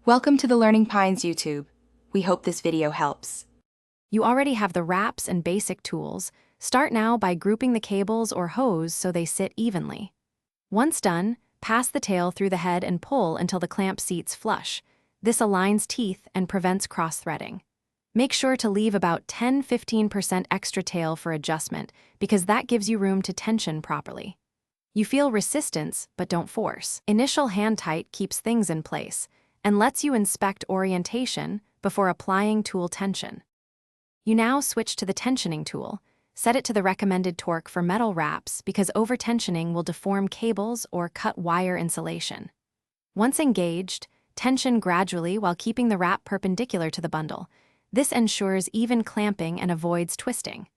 Welcome to the Learning Pines YouTube. We hope this video helps. You already have the wraps and basic tools. Start now by grouping the cables or hose so they sit evenly. Once done, pass the tail through the head and pull until the clamp seats flush. This aligns teeth and prevents cross-threading. Make sure to leave about 10–15% extra tail for adjustment because that gives you room to tension properly. You feel resistance, but don't force. Initial hand tight keeps things in place and lets you inspect orientation before applying tool tension. You now switch to the tensioning tool. Set it to the recommended torque for metal wraps because over-tensioning will deform cables or cut wire insulation. Once engaged, tension gradually while keeping the wrap perpendicular to the bundle. This ensures even clamping and avoids twisting.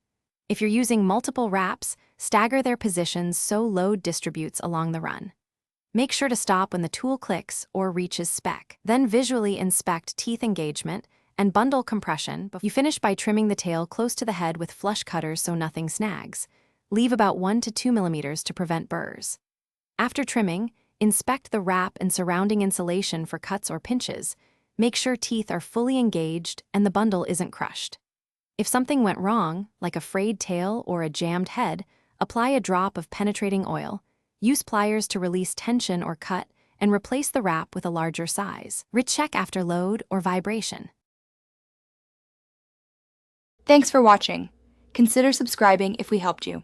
If you're using multiple wraps, stagger their positions so load distributes along the run. Make sure to stop when the tool clicks or reaches spec. Then visually inspect teeth engagement and bundle compression. You finish by trimming the tail close to the head with flush cutters so nothing snags. Leave about 1 to 2 millimeters to prevent burrs. After trimming, inspect the wrap and surrounding insulation for cuts or pinches. Make sure teeth are fully engaged and the bundle isn't crushed. If something went wrong, like a frayed tail or a jammed head, apply a drop of penetrating oil. Use pliers to release tension or cut, and replace the wrap with a larger size. Recheck after load or vibration. Thanks for watching. Consider subscribing if we helped you.